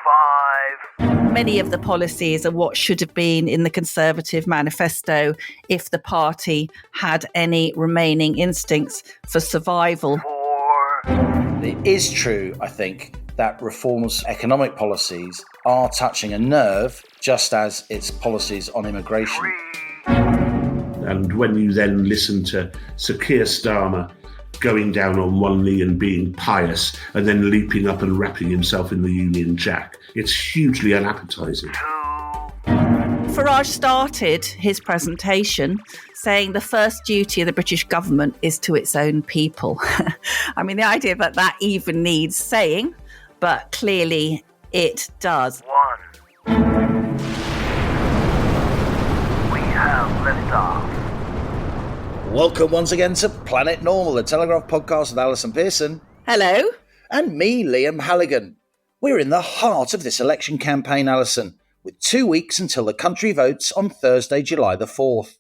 survive. Many of the policies are what should have been in the Conservative Manifesto if the party had any remaining instincts for survival. 4. It is true, I think, that Reform's economic policies are touching a nerve, just as its policies on immigration. 3. And when you then listen to Sir Keir Starmer going down on one knee and being pious and then leaping up and wrapping himself in the Union Jack, it's hugely unappetising. 2. Farage started his presentation saying the first duty of the British government is to its own people. I mean, the idea that that even needs saying, but clearly it does. 1. We have liftoff. Welcome once again to Planet Normal, the Telegraph podcast with Allison Pearson. Hello. And me, Liam Halligan. We're in the heart of this election campaign, Allison, with 2 weeks until the country votes on Thursday, July the 4th.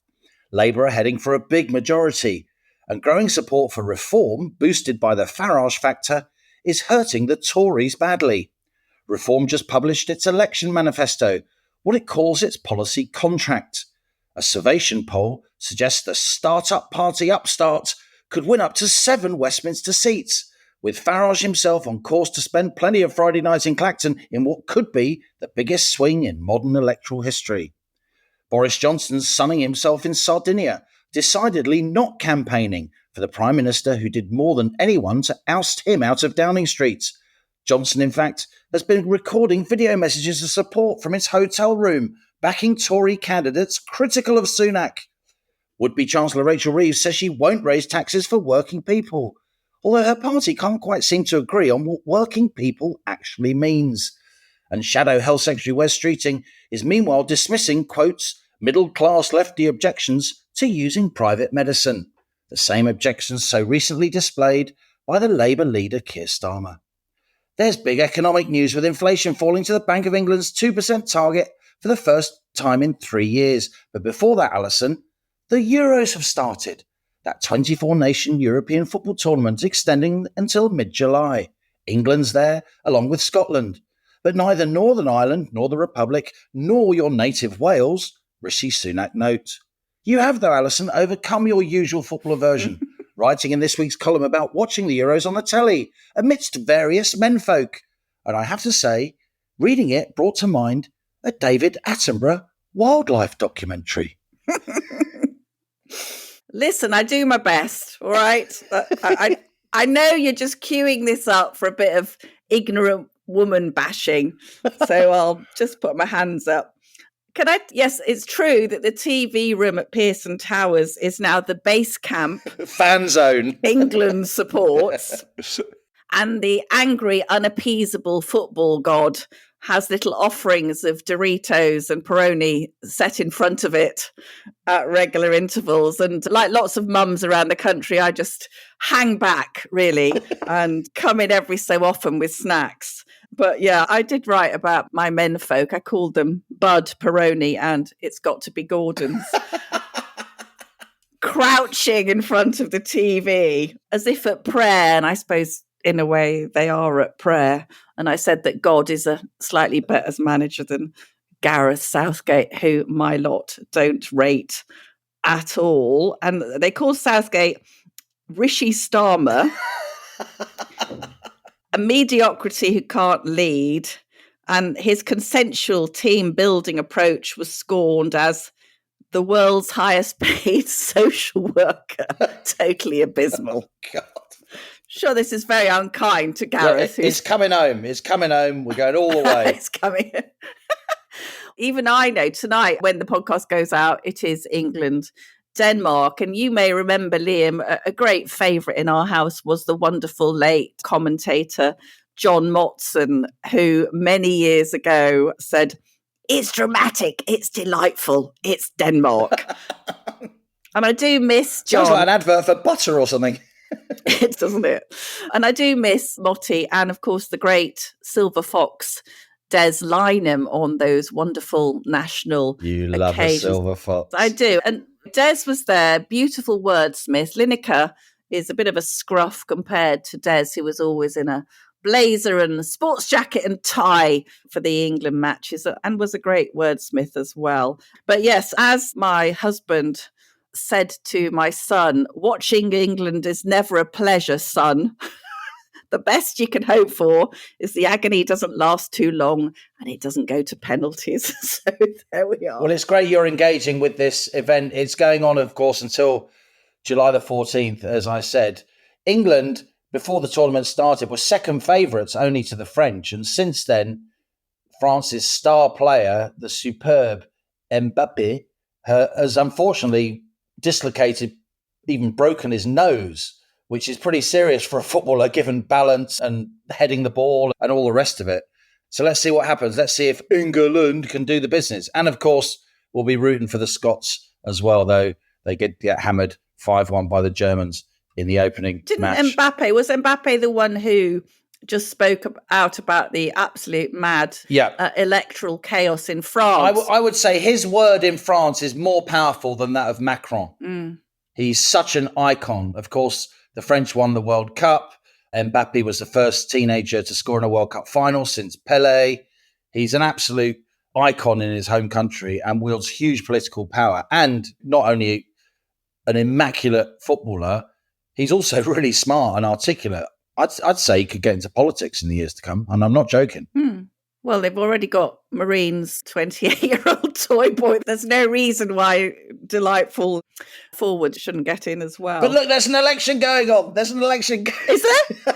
Labour are heading for a big majority, and growing support for reform, boosted by the Farage factor, is hurting the Tories badly. Reform just published its election manifesto, what it calls its policy contract. A Survation poll suggests the start-up party Upstart could win up to 7 Westminster seats, with Farage himself on course to spend plenty of Friday nights in Clacton in what could be the biggest swing in modern electoral history. Boris Johnson's sunning himself in Sardinia, decidedly not campaigning for the Prime Minister who did more than anyone to oust him out of Downing Street. Johnson, in fact, has been recording video messages of support from his hotel room, backing Tory candidates critical of Sunak. Would-be Chancellor Rachel Reeves says she won't raise taxes for working people, although her party can't quite seem to agree on what working people actually means. And Shadow Health Secretary Wes Streeting is meanwhile dismissing, quotes, middle-class lefty objections to using private medicine, the same objections so recently displayed by the Labour leader Keir Starmer. There's big economic news with inflation falling to the Bank of England's 2% target for the first time in 3 years. But before that, Allison, the Euros have started. That 24-nation European football tournament extending until mid-July. England's there, along with Scotland. But neither Northern Ireland, nor the Republic, nor your native Wales, Rishi Sunak note. You have, though, Allison, overcome your usual football aversion, writing in this week's column about watching the Euros on the telly, amidst various menfolk. And I have to say, reading it brought to mind a David Attenborough wildlife documentary. Listen, I do my best, all right? I know you're just queuing this up for a bit of ignorant woman bashing, so I'll just put my hands up. Yes, it's true that the TV room at Pearson Towers is now the base camp. Fan zone. England supports. And the angry, unappeasable football god has little offerings of Doritos and Peroni set in front of it at regular intervals. And like lots of mums around the country, I just hang back, really, and come in every so often with snacks. But yeah, I did write about my menfolk. I called them Bud, Peroni, and It's Got to Be Gordon's. Crouching in front of the TV as if at prayer, and I suppose in a way they are at prayer. And I said that God is a slightly better manager than Gareth Southgate, who my lot don't rate at all. And they call Southgate Rishi Starmer, a mediocrity who can't lead. And his consensual team building approach was scorned as the world's highest paid social worker. Totally abysmal. Oh, God. Sure, this is very unkind to Gareth. Yeah, it's coming home. It's coming home. We're going all the way. It's coming. Even I know tonight, when the podcast goes out, it is England, Denmark. And you may remember, Liam, a great favourite in our house was the wonderful late commentator John Motson, who many years ago said, "It's dramatic, it's delightful, it's Denmark." And I do miss John. Sounds like an advert for butter or something. It doesn't it? And I do miss Motty and, of course, the great Silver Fox Des Lynam on those wonderful national occasions. Love a Silver Fox. I do. And Des was there, beautiful wordsmith. Lineker is a bit of a scruff compared to Des, who was always in a blazer and sports jacket and tie for the England matches, and was a great wordsmith as well. But yes, as my husband said to my son, watching England is never a pleasure, son. The best you can hope for is the agony doesn't last too long and it doesn't go to penalties. So there we are. Well, it's great you're engaging with this event. It's going on, of course, until July the 14th, as I said. England, before the tournament started, were second favourites only to the French. And since then, France's star player, the superb Mbappe, has unfortunately dislocated, even broken his nose, which is pretty serious for a footballer, given balance and heading the ball and all the rest of it. So let's see what happens. Let's see if England can do the business. And of course, we'll be rooting for the Scots as well, though they get hammered 5-1 by the Germans in the opening match. Was Mbappe the one who just spoke out about the absolute mad electoral chaos in France? I would say his word in France is more powerful than that of Macron. He's such an icon. Of course, the French won the World Cup. Mbappe was the first teenager to score in a World Cup final since Pelé. He's an absolute icon in his home country and wields huge political power. And not only an immaculate footballer, he's also really smart and articulate. I'd say he could get into politics in the years to come, and I'm not joking. Well, they've already got Marine's 28-year-old toy boy. There's no reason why delightful forward shouldn't get in as well. But look, there's an election going on. Is there?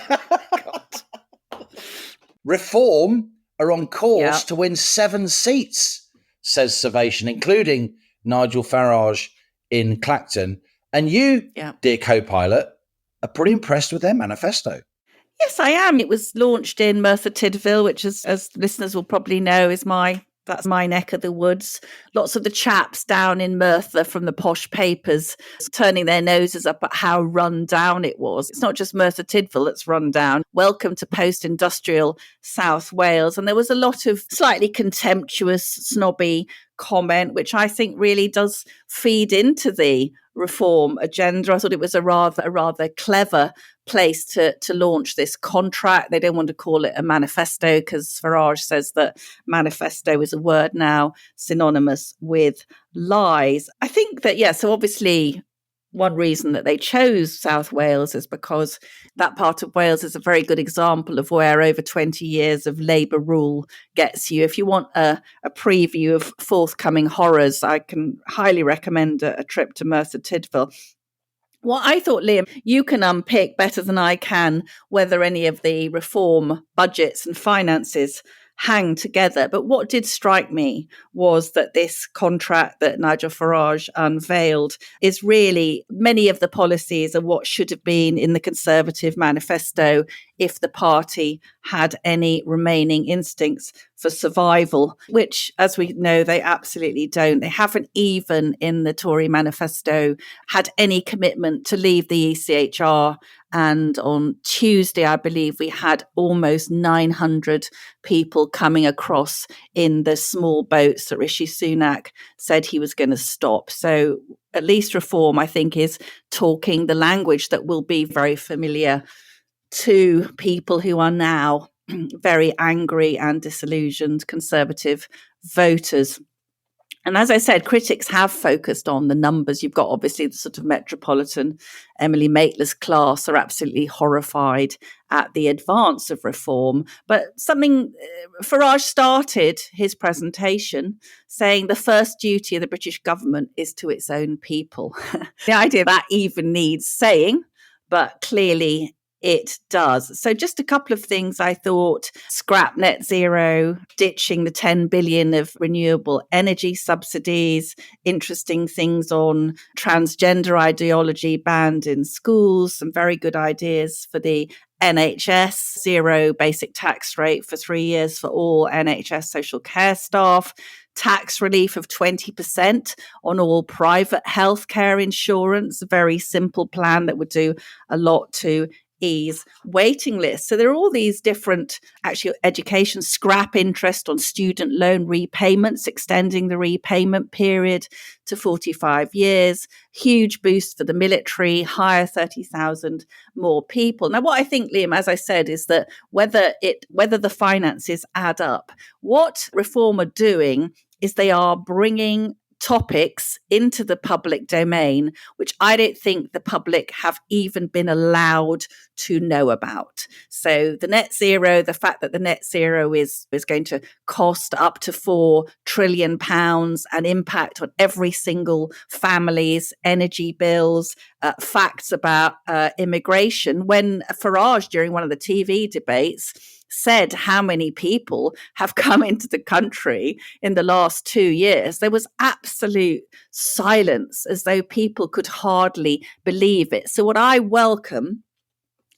God. Reform are on course to win 7 seats, says Salvation, including Nigel Farage in Clacton. And you, dear co-pilot, are pretty impressed with their manifesto. Yes, I am. It was launched in Merthyr Tydfil, which is, as listeners will probably know, that's my neck of the woods. Lots of the chaps down in Merthyr from the posh papers turning their noses up at how run down it was. It's not just Merthyr Tydfil that's run down. Welcome to post-industrial South Wales. And there was a lot of slightly contemptuous, snobby comment, which I think really does feed into the reform agenda. I thought it was a rather clever place to launch this contract. They don't want to call it a manifesto because Farage says that manifesto is a word now synonymous with lies. I think that, so obviously one reason that they chose South Wales is because that part of Wales is a very good example of where over 20 years of Labour rule gets you. If you want a preview of forthcoming horrors, I can highly recommend a trip to Merthyr Tydfil. What I thought, Liam, you can unpick better than I can whether any of the reform budgets and finances hang together. But what did strike me was that this contract that Nigel Farage unveiled is really, many of the policies are what should have been in the Conservative Manifesto if the party had any remaining instincts for survival, which, as we know, they absolutely don't. They haven't even in the Tory manifesto had any commitment to leave the ECHR. And on Tuesday, I believe we had almost 900 people coming across in the small boats that Rishi Sunak said he was going to stop. So at least reform, I think, is talking the language that will be very familiar to people who are now very angry and disillusioned Conservative voters. And as I said, critics have focused on the numbers. You've got obviously the sort of metropolitan Emily Maitlis class are absolutely horrified at the advance of reform. But Farage started his presentation saying the first duty of the British government is to its own people. The idea that even needs saying, but clearly it does. So just a couple of things I thought: scrap net zero, ditching the 10 billion of renewable energy subsidies, interesting things on transgender ideology banned in schools, some very good ideas for the NHS, zero basic tax rate for 3 years for all NHS social care staff, tax relief of 20% on all private healthcare insurance, a very simple plan that would do a lot to ease waiting lists. So there are all these different, actually, education scrap interest on student loan repayments, extending the repayment period to 45 years, huge boost for the military, hire 30,000 more people. Now, what I think, Liam, as I said, is that whether the finances add up, what Reform are doing is they are bringing topics into the public domain, which I don't think the public have even been allowed to know about. So the net zero, the fact that the net zero is going to cost up to £4 trillion and impact on every single family's energy bills, facts about immigration. When Farage, during one of the TV debates, said how many people have come into the country in the last 2 years, there was absolute silence, as though people could hardly believe it. So what I welcome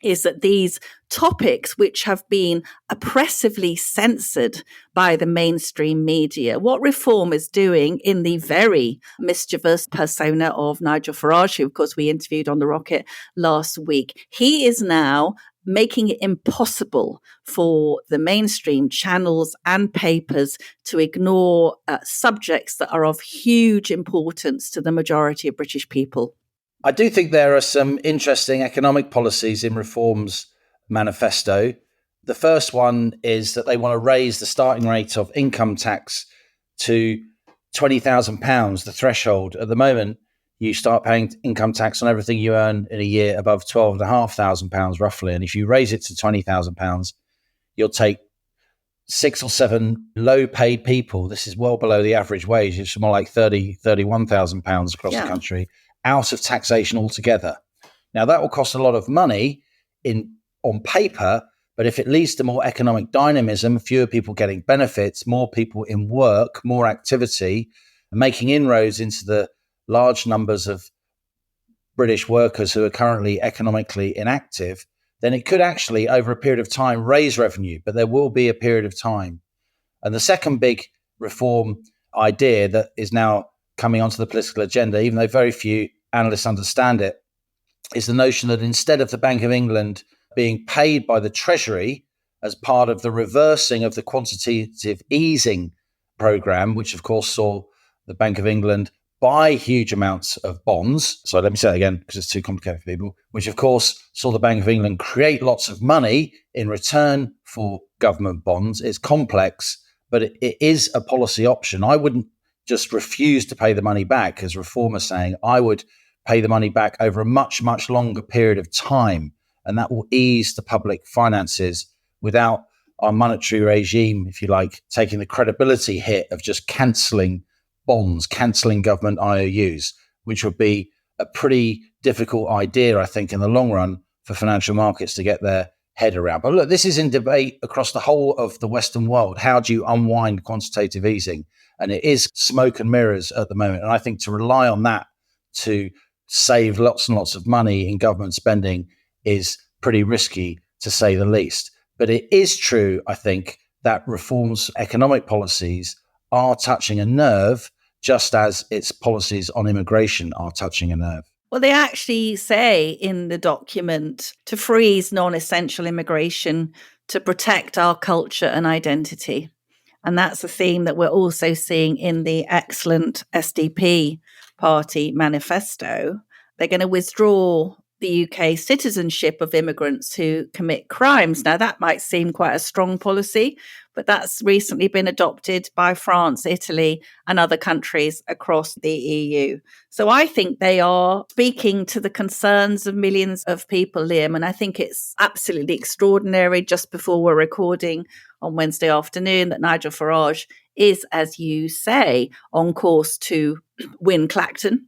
is that these topics, which have been oppressively censored by the mainstream media, what Reform is doing in the very mischievous persona of Nigel Farage, who, of course, we interviewed on The Rocket last week, he is now making it impossible for the mainstream channels and papers to ignore subjects that are of huge importance to the majority of British people. I do think there are some interesting economic policies in Reform's manifesto. The first one is that they want to raise the starting rate of income tax to £20,000, the threshold. At the moment, you start paying income tax on everything you earn in a year above £12,500 roughly. And if you raise it to £20,000, you'll take 6 or 7 low paid people. This is well below the average wage. It's more like £31,000 across the country, out of taxation altogether. Now, that will cost a lot of money on paper, but if it leads to more economic dynamism, fewer people getting benefits, more people in work, more activity, making inroads into the large numbers of British workers who are currently economically inactive, then it could actually, over a period of time, raise revenue, but there will be a period of time. And the second big reform idea that is now coming onto the political agenda, even though very few analysts understand it, is the notion that instead of the Bank of England being paid by the Treasury as part of the reversing of the quantitative easing programme, which of course saw the Bank of England buy huge amounts of bonds. So let me say it again because it's too complicated for people, which of course saw the Bank of England create lots of money in return for government bonds. It's complex, but it is a policy option. I wouldn't just refuse to pay the money back, as Reform are saying. I would pay the money back over a much, much longer period of time. And that will ease the public finances without our monetary regime, if you like, taking the credibility hit of just cancelling bonds, cancelling government IOUs, which would be a pretty difficult idea, I think, in the long run for financial markets to get their head around. But look, this is in debate across the whole of the Western world. How do you unwind quantitative easing? And it is smoke and mirrors at the moment. And I think to rely on that to save lots and lots of money in government spending is pretty risky, to say the least. But it is true, I think, that Reform's economic policies are touching a nerve, just as its policies on immigration are touching a nerve. Well, they actually say in the document to freeze non-essential immigration to protect our culture and identity. And that's a theme that we're also seeing in the excellent SDP Party Manifesto. They're going to withdraw the UK citizenship of immigrants who commit crimes. Now, that might seem quite a strong policy, but that's recently been adopted by France, Italy, and other countries across the EU. So I think they are speaking to the concerns of millions of people, Liam, and I think it's absolutely extraordinary, just before we're recording on Wednesday afternoon, that Nigel Farage is, as you say, on course to win Clacton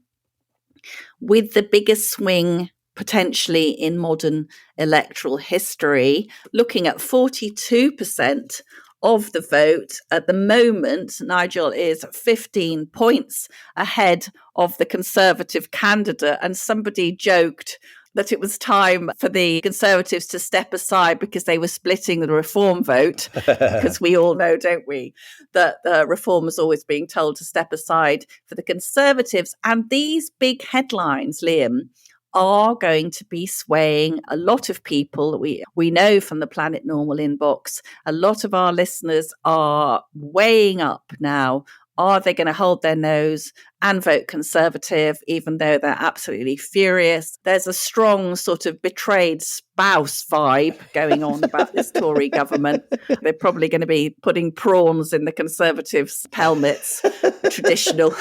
with the biggest swing potentially in modern electoral history, looking at 42% of the vote. At the moment, Nigel is 15 points ahead of the Conservative candidate. And somebody joked that it was time for the Conservatives to step aside because they were splitting the Reform vote. Because we all know, don't we, that Reform is always being told to step aside for the Conservatives. And these big headlines, Liam, are going to be swaying a lot of people. We know from the Planet Normal inbox, a lot of our listeners are weighing up now. Are they going to hold their nose and vote Conservative, even though they're absolutely furious? There's a strong sort of betrayed spouse vibe going on about this Tory government. They're probably going to be putting prawns in the Conservatives' helmets, traditional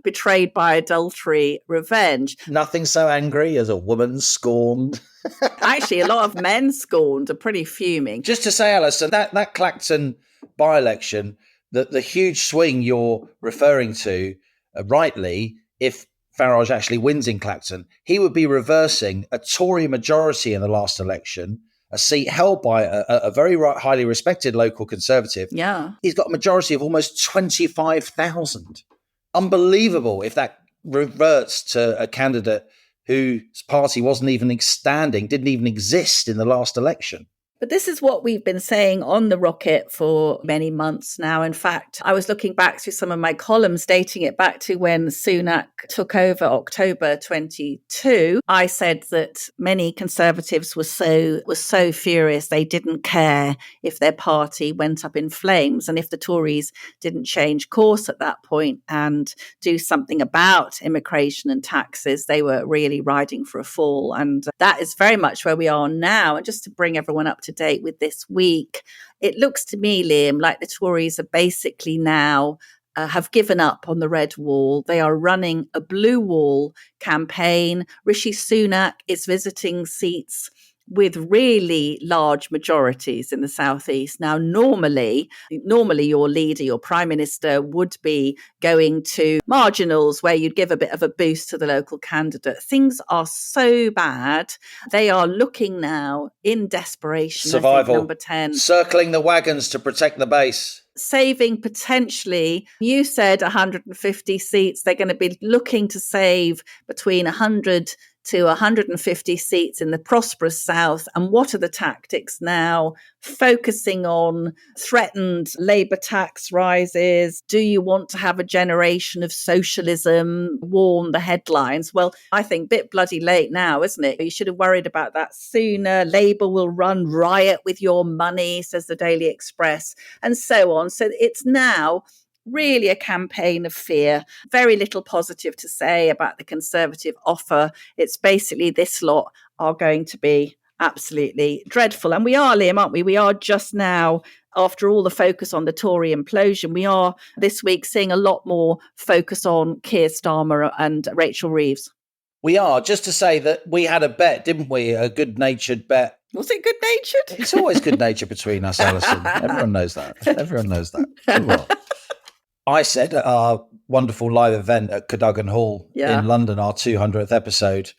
betrayed by adultery revenge. Nothing so angry as a woman scorned. Actually, a lot of men scorned are pretty fuming. Just to say, Alison, that Clacton by-election, the huge swing you're referring to, rightly, if Farage actually wins in Clacton, he would be reversing a Tory majority in the last election, a seat held by a very highly respected local Conservative. Yeah. He's got a majority of almost 25,000. Unbelievable if that reverts to a candidate whose party wasn't even standing, didn't even exist in the last election. But this is what we've been saying on The Rocket for many months now. In fact, I was looking back through some of my columns, dating it back to when Sunak took over October 22. I said that many Conservatives were so furious they didn't care if their party went up in flames. And if the Tories didn't change course at that point and do something about immigration and taxes, they were really riding for a fall. And that is very much where we are now. And just to bring everyone up to date with this week, it looks to me, Liam, like the Tories are basically now have given up on the red wall. They are running a blue wall campaign. Rishi Sunak is visiting seats with really large majorities in the southeast. Now, normally your leader, your prime minister, would be going to marginals where you'd give a bit of a boost to the local candidate. Things are so bad. They are looking now in desperation. Survival. I think, number 10. Circling the wagons to protect the base. Saving potentially, you said 150 seats. They're going to be looking to save between 100 to 150 seats in the prosperous South. And what are the tactics now? Focusing on threatened Labour tax rises. Do you want to have a generation of socialism? Warn the headlines. Well, I think a bit bloody late now, isn't it? You should have worried about that sooner. Labour will run riot with your money, says the Daily Express, and so on. So it's now really a campaign of fear. Very little positive to say about the Conservative offer. It's basically this lot are going to be absolutely dreadful. And we are, Liam, aren't we? We are just now, after all the focus on the Tory implosion, we are this week seeing a lot more focus on Keir Starmer and Rachel Reeves. We are. Just to say that we had a bet, didn't we? A good-natured bet. Was it good-natured? It's always good-natured between us, Alison. Everyone knows that. Everyone knows that. Well, I said at our wonderful live event at Cadogan Hall in London, our 200th episode,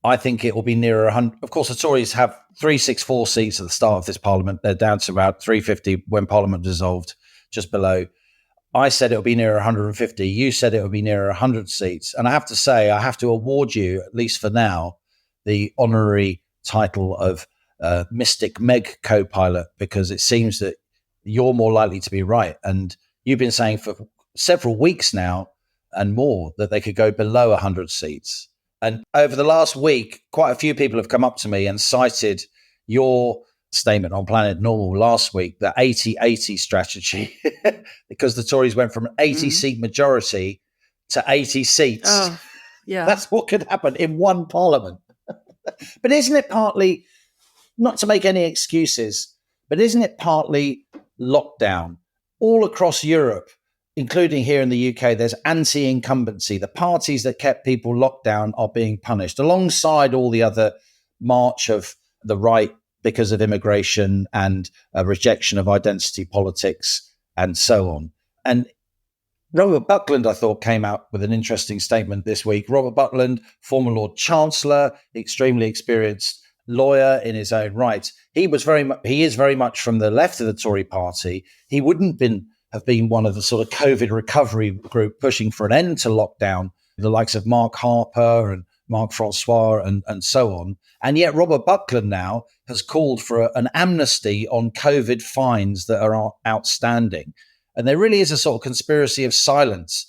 I think it will be nearer 100. Of course, the Tories have 364 seats at the start of this parliament. They're down to about 350 when parliament dissolved, just below. I said it will be nearer 150. You said it will be nearer 100 seats. And I have to say, I have to award you, at least for now, the honorary title of Mystic Meg co-pilot, because it seems that you're more likely to be right. And you've been saying for several weeks now and more that they could go below 100 seats. And over the last week, quite a few people have come up to me and cited your statement on Planet Normal last week, the 80-80 strategy, because the Tories went from an 80-seat majority to 80 seats. Oh, yeah. That's what could happen in one parliament. But isn't it partly, not to make any excuses, but isn't it partly lockdown? All across Europe, including here in the UK, there's anti-incumbency. The parties that kept people locked down are being punished, alongside all the other march of the right because of immigration and a rejection of identity politics and so on. And Robert Buckland, I thought, came out with an interesting statement this week. Robert Buckland, former Lord Chancellor, extremely experienced lawyer in his own right. He is very much from the left of the Tory party. He wouldn't have been one of the sort of COVID recovery group pushing for an end to lockdown, the likes of Mark Harper and Mark Francois and so on. And yet Robert Buckland now has called for an amnesty on COVID fines that are outstanding. And there really is a sort of conspiracy of silence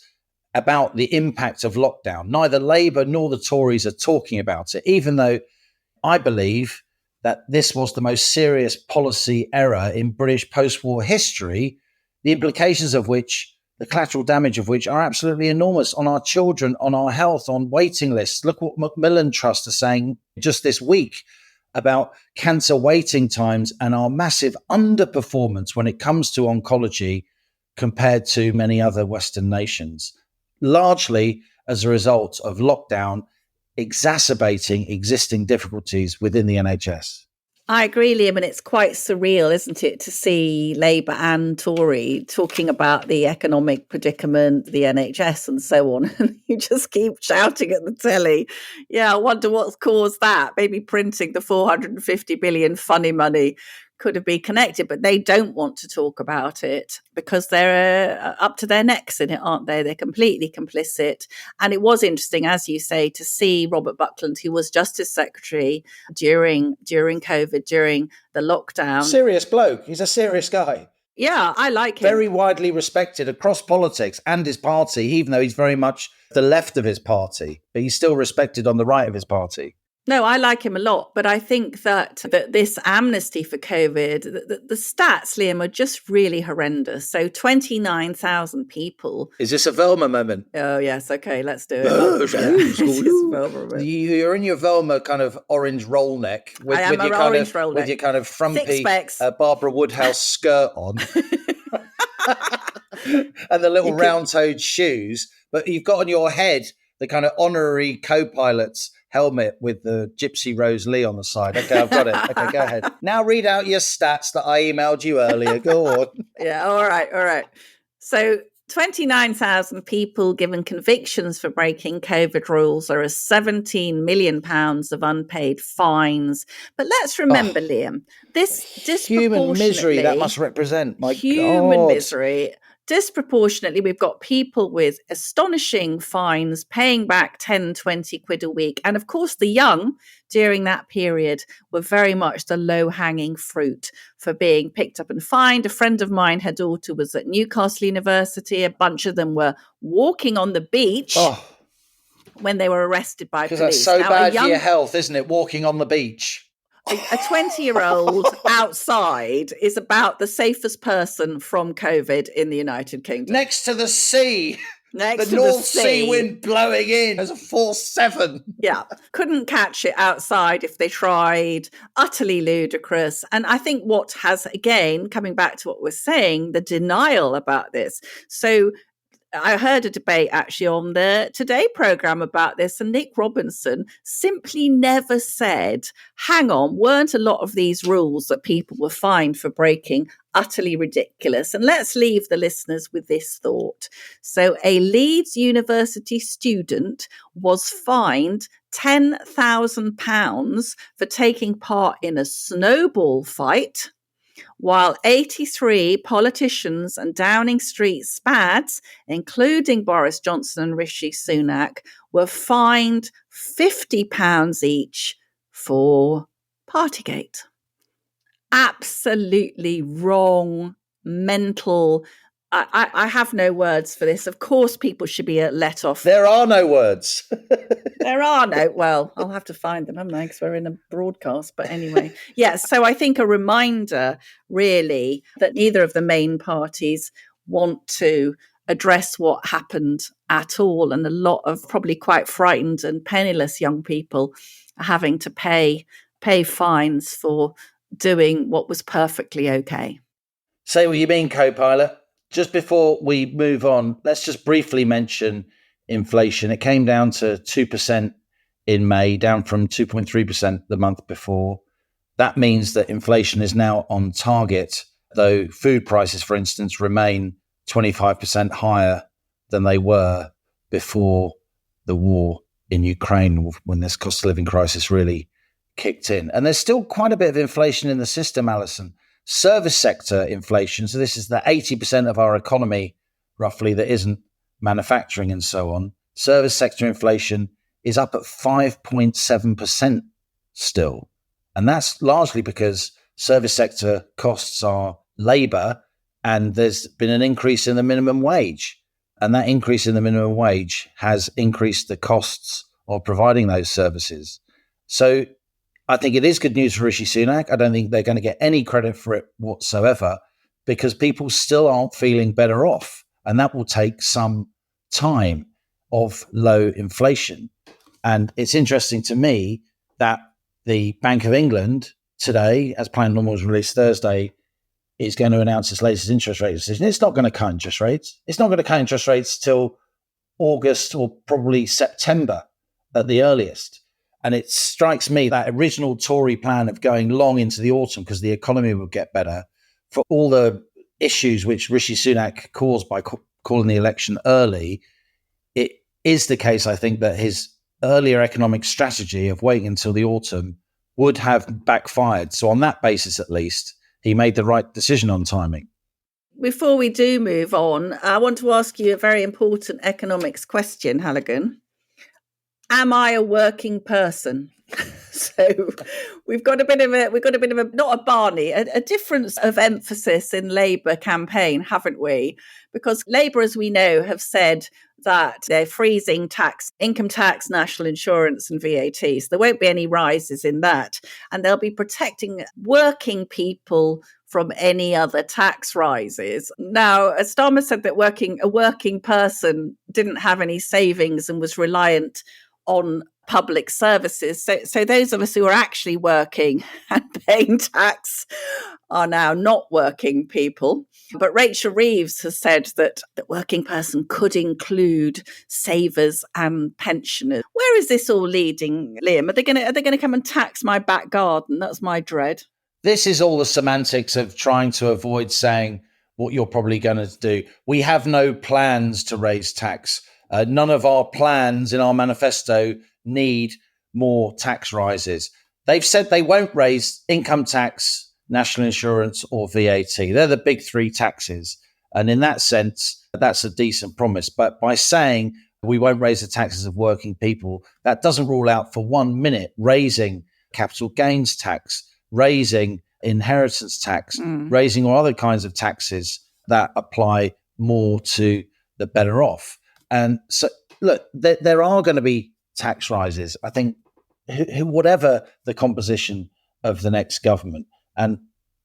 about the impact of lockdown. Neither Labour nor the Tories are talking about it, even though I believe that this was the most serious policy error in British post-war history, the implications of which, the collateral damage of which, are absolutely enormous on our children, on our health, on waiting lists. Look what Macmillan Trust are saying just this week about cancer waiting times and our massive underperformance when it comes to oncology compared to many other Western nations, largely as a result of lockdown exacerbating existing difficulties within the NHS. I agree, Liam, and it's quite surreal, isn't it, to see Labour and Tory talking about the economic predicament, the NHS and so on. And you just keep shouting at the telly. Yeah, I wonder what's caused that. Maybe printing the 450 billion funny money could have been connected, but they don't want to talk about it because they're up to their necks in it, aren't they? They're completely complicit. And it was interesting, as you say, to see Robert Buckland, who was Justice Secretary during COVID, during the lockdown. Serious bloke. He's a serious guy. Yeah, I like him. Very widely respected across politics and his party, even though he's very much the left of his party, but he's still respected on the right of his party. No, I like him a lot, but I think that this amnesty for COVID, the stats, Liam, are just really horrendous. So 29,000 people. Is this a Velma moment? Oh, yes. Okay, let's do it. You're in your Velma kind of orange roll neck with your kind of frumpy Barbara Woodhouse skirt on and the little round-toed shoes, but you've got on your head the kind of honorary co-pilot's helmet with the Gypsy Rose Lee on the side. Okay, I've got it. Okay, go ahead. Now read out your stats that I emailed you earlier. Go on. Yeah, all right. So 29,000 people given convictions for breaking COVID rules. There are £17 million of unpaid fines. But let's remember, Liam, this human misery that must represent. My human misery. Disproportionately, we've got people with astonishing fines paying back 10, 20 quid a week. And of course, the young during that period were very much the low-hanging fruit for being picked up and fined. A friend of mine, her daughter was at Newcastle University. A bunch of them were walking on the beach when they were arrested by police. Because that's so bad for your health, isn't it? Walking on the beach. A 20-year-old outside is about the safest person from COVID in the United Kingdom. Next to the sea. The North Sea wind blowing in as a force 7. Yeah. Couldn't catch it outside if they tried. Utterly ludicrous. And I think what has, again, coming back to what we're saying, the denial about this. So I heard a debate actually on the Today programme about this, and Nick Robinson simply never said, hang on, weren't a lot of these rules that people were fined for breaking utterly ridiculous? And let's leave the listeners with this thought. So a Leeds University student was fined £10,000 for taking part in a snowball fight, while 83 politicians and Downing Street spads, including Boris Johnson and Rishi Sunak, were fined £50 each for Partygate. Absolutely wrong, mental. I have no words for this. Of course, people should be let off. There are no words. Well, I'll have to find them, haven't I? Because we're in a broadcast. But anyway, so I think a reminder, really, that neither of the main parties want to address what happened at all. And a lot of probably quite frightened and penniless young people are having to pay fines for doing what was perfectly okay. Say what you mean, co-pilot. Just before we move on, let's just briefly mention inflation. It came down to 2% in May, down from 2.3% the month before. That means that inflation is now on target, though food prices, for instance, remain 25% higher than they were before the war in Ukraine, when this cost of living crisis really kicked in. And there's still quite a bit of inflation in the system, Allison. Service sector inflation, so this is the 80% of our economy, roughly, that isn't manufacturing and so on. Service sector inflation is up at 5.7% still. And that's largely because service sector costs are labour, and there's been an increase in the minimum wage. And that increase in the minimum wage has increased the costs of providing those services. So I think it is good news for Rishi Sunak. I don't think they're going to get any credit for it whatsoever, because people still aren't feeling better off. And that will take some time of low inflation. And it's interesting to me that the Bank of England today, as planned normal was released Thursday, is going to announce its latest interest rate decision. It's not going to cut interest rates. It's not going to cut interest rates till August or probably September at the earliest. And it strikes me that original Tory plan of going long into the autumn because the economy would get better, for all the issues which Rishi Sunak caused by calling the election early, it is the case, I think, that his earlier economic strategy of waiting until the autumn would have backfired. So on that basis, at least, he made the right decision on timing. Before we do move on, I want to ask you a very important economics question, Halligan. Am I a working person? So we've got a bit of a not a Barney, a difference of emphasis in Labour campaign, haven't we? Because Labour, as we know, have said that they're freezing income tax, national insurance and VAT. So there won't be any rises in that. And they'll be protecting working people from any other tax rises. Now, as Starmer said that a working person didn't have any savings and was reliant on public services. So those of us who are actually working and paying tax are now not working people. But Rachel Reeves has said that the working person could include savers and pensioners. Where is this all leading, Liam? Are they going to come and tax my back garden? That's my dread. This is all the semantics of trying to avoid saying what you're probably going to do. We have no plans to raise tax. None of our plans in our manifesto need more tax rises. They've said they won't raise income tax, national insurance or VAT. They're the big three taxes. And in that sense, that's a decent promise. But by saying we won't raise the taxes of working people, that doesn't rule out for 1 minute raising capital gains tax, raising inheritance tax, raising all other kinds of taxes that apply more to the better off. And so, look, there are going to be tax rises, I think, whatever the composition of the next government. And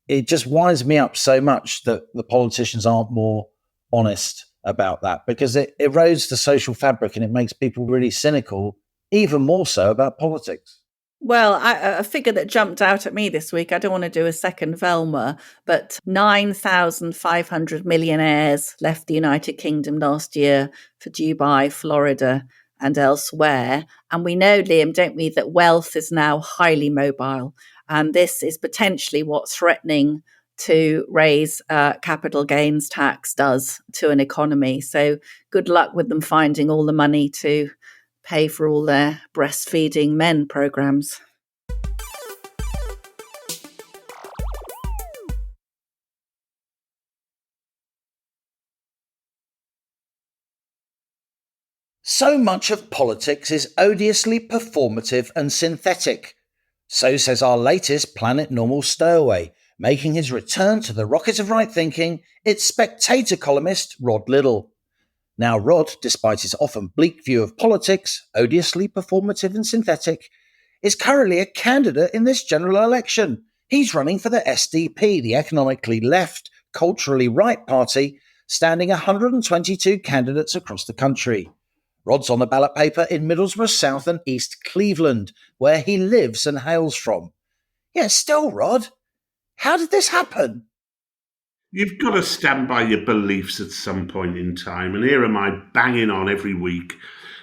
it just winds me up so much that the politicians aren't more honest about that, because it erodes the social fabric and it makes people really cynical, even more so about politics. Well, a figure that jumped out at me this week, I don't want to do a second Velma, but 9,500 millionaires left the United Kingdom last year for Dubai, Florida and elsewhere. And we know, Liam, don't we, that wealth is now highly mobile. And this is potentially what threatening to raise capital gains tax does to an economy. So good luck with them finding all the money to pay for all their breastfeeding men programs. So much of politics is odiously performative and synthetic. So says our latest Planet Normal stowaway, making his return to the rocket of right thinking, it's Spectator columnist Rod Liddle. Now, Rod, despite his often bleak view of politics, odiously performative and synthetic, is currently a candidate in this general election. He's running for the SDP, the economically left, culturally right party, standing 122 candidates across the country. Rod's on the ballot paper in Middlesbrough South and East Cleveland, where he lives and hails from. Yeah, still, Rod, how did this happen? You've got to stand by your beliefs at some point in time. And here am I banging on every week,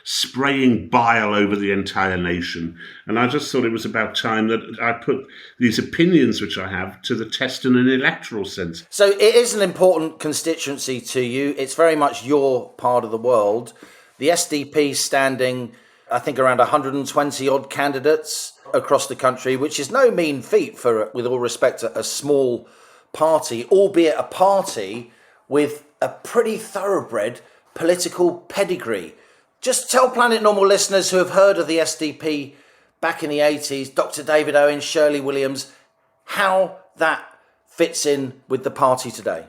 spraying bile over the entire nation. And I just thought it was about time that I put these opinions which I have to the test in an electoral sense. So it is an important constituency to you. It's very much your part of the world. The SDP standing, I think, around 120 odd candidates across the country, which is no mean feat for, with all respect, a small party, albeit a party with a pretty thoroughbred political pedigree. Just tell Planet Normal listeners who have heard of the SDP back in the 80s, Dr. David Owen, Shirley Williams, how that fits in with the party today.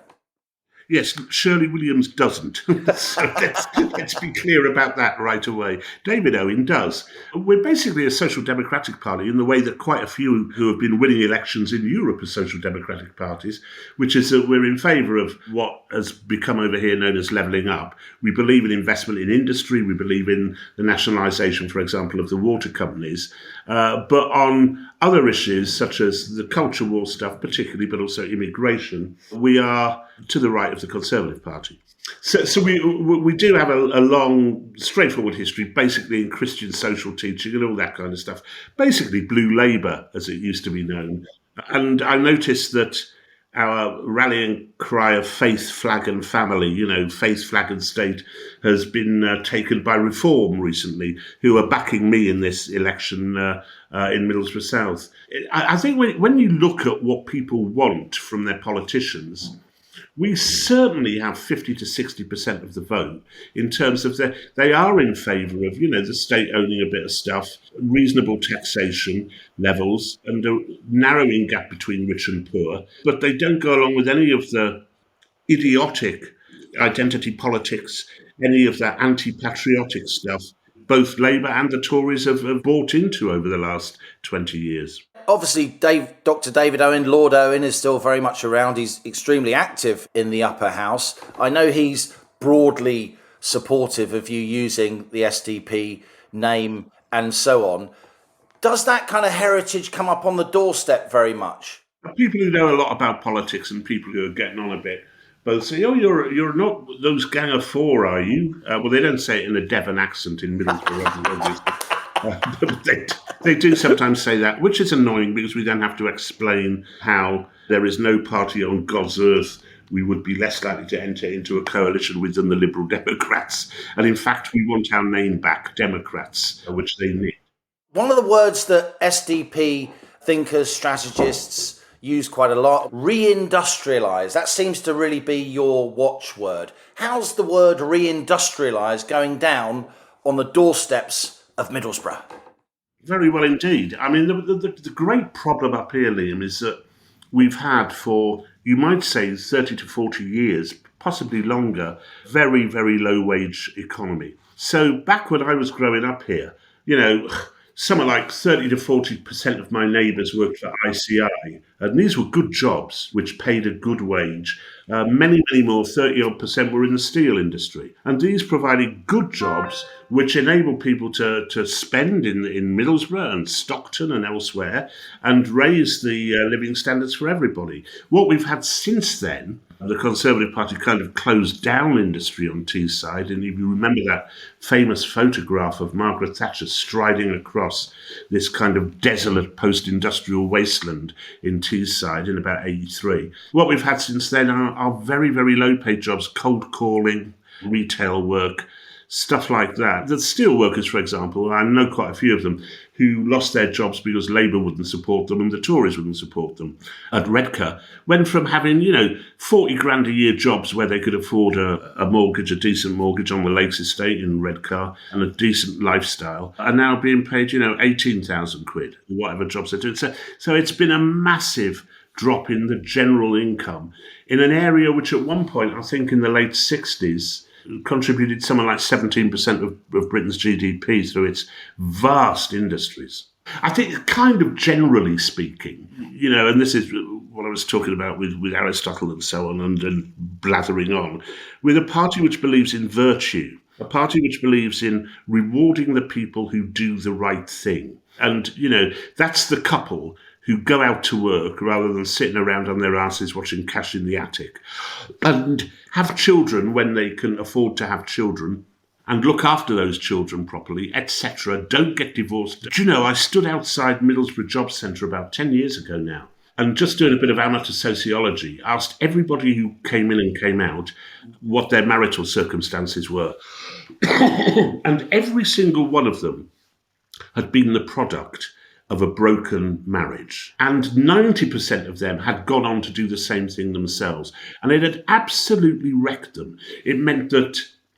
Yes, Shirley Williams doesn't. So let's be clear about that right away. David Owen does. We're basically a social democratic party in the way that quite a few who have been winning elections in Europe are social democratic parties, which is that we're in favour of what has become over here known as levelling up. We believe in investment in industry. We believe in the nationalisation, for example, of the water companies. But on other issues, such as the culture war stuff, particularly, but also immigration, we are to the right of the Conservative Party. So we do have a long, straightforward history, basically in Christian social teaching and all that kind of stuff. Basically Blue Labour, as it used to be known. And I noticed that our rallying cry of faith, flag and family, faith, flag and state, has been taken by Reform recently, who are backing me in this election in Middlesbrough South. I think when you look at what people want from their politicians, we certainly have 50 to 60% of the vote in terms of they are in favour of, the state owning a bit of stuff, reasonable taxation levels and a narrowing gap between rich and poor. But they don't go along with any of the idiotic identity politics, any of that anti-patriotic stuff both Labour and the Tories have bought into over the last 20 years. Obviously, Dr. David Owen, Lord Owen, is still very much around. He's extremely active in the upper house. I know he's broadly supportive of you using the SDP name and so on. Does that kind of heritage come up on the doorstep very much? People who know a lot about politics and people who are getting on a bit both say, "Oh, you're not those gang of four, are you?" Well, they don't say it in a Devon accent in Middlesbrough, but they do sometimes say that, which is annoying because we then have to explain how there is no party on God's earth we would be less likely to enter into a coalition with than the Liberal Democrats. And in fact, we want our name back, Democrats, which they need. One of the words that SDP thinkers, strategists use quite a lot, reindustrialise. That seems to really be your watchword. How's the word reindustrialise going down on the doorsteps of Middlesbrough? Very well indeed. I mean, the great problem up here, Liam, is that we've had for, you might say, 30 to 40 years, possibly longer, very, very low wage economy. So back when I was growing up here, something like 30 to 40% of my neighbours worked for ICI, and these were good jobs which paid a good wage. Many more, 30-odd%, were in the steel industry. And these provided good jobs which enable people to spend in Middlesbrough and Stockton and elsewhere and raise the living standards for everybody. What we've had since then, the Conservative Party kind of closed down industry on Teesside, and if you remember that famous photograph of Margaret Thatcher striding across this kind of desolate post-industrial wasteland in Teesside in about 83. What we've had since then are very, very low-paid jobs, cold calling, retail work, stuff like that. The steel workers, for example, I know quite a few of them, who lost their jobs because Labour wouldn't support them and the Tories wouldn't support them. At Redcar, went from having, 40 grand a year jobs where they could afford a mortgage, a decent mortgage on the Lakes Estate in Redcar and a decent lifestyle, are now being paid, 18,000 quid, whatever jobs they're doing. So it's been a massive drop in the general income in an area which at one point, I think in the late 60s, contributed something like 17% of Britain's GDP through its vast industries. I think kind of generally speaking, and this is what I was talking about with Aristotle and so on and blathering on, with a party which believes in virtue, a party which believes in rewarding the people who do the right thing. And, that's the couple who go out to work rather than sitting around on their asses watching Cash in the Attic, and have children when they can afford to have children, and look after those children properly, etc. Don't get divorced. Do you know, I stood outside Middlesbrough Jobs Centre about 10 years ago now, and just doing a bit of amateur sociology, asked everybody who came in and came out what their marital circumstances were. And every single one of them had been the product of a broken marriage. And 90% of them had gone on to do the same thing themselves. And it had absolutely wrecked them. It meant that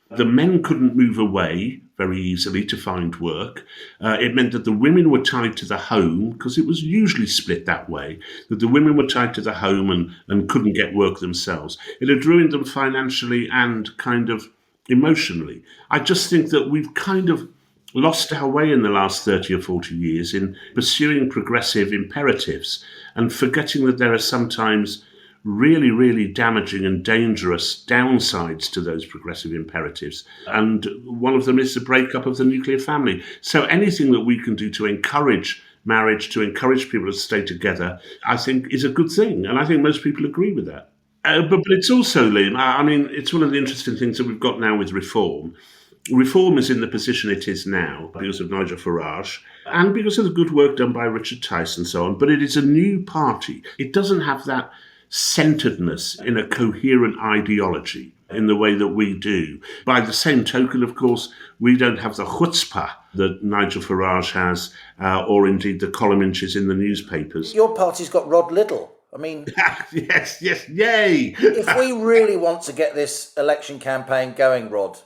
The men couldn't move away very easily to find work. It meant that the women were tied to the home, because it was usually split that way, that the women were tied to the home and couldn't get work themselves. It had ruined them financially and kind of emotionally. I just think that we've kind of lost our way in the last 30 or 40 years in pursuing progressive imperatives and forgetting that there are sometimes really, really damaging and dangerous downsides to those progressive imperatives. And one of them is the breakup of the nuclear family. So anything that we can do to encourage marriage, to encourage people to stay together, I think is a good thing. And I think most people agree with that. But it's also, Liam, I mean, it's one of the interesting things that we've got now with Reform. Reform is in the position it is now because of Nigel Farage and because of the good work done by Richard Tice and so on. But it is a new party. It doesn't have that centeredness in a coherent ideology in the way that we do. By the same token, of course, we don't have the chutzpah that Nigel Farage has, or indeed the column inches in the newspapers. Your party's got Rod Liddle. I mean... yes, yay! If we really want to get this election campaign going, Rod,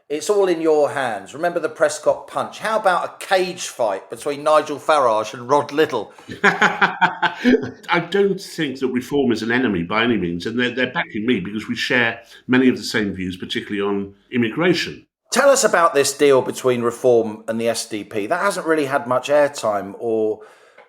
it's all in your hands. Remember the Prescott punch. How about a cage fight between Nigel Farage and Rod Liddle? I don't think that Reform is an enemy by any means, and they're backing me because we share many of the same views, particularly on immigration. Tell us about this deal between Reform and the SDP. That hasn't really had much airtime or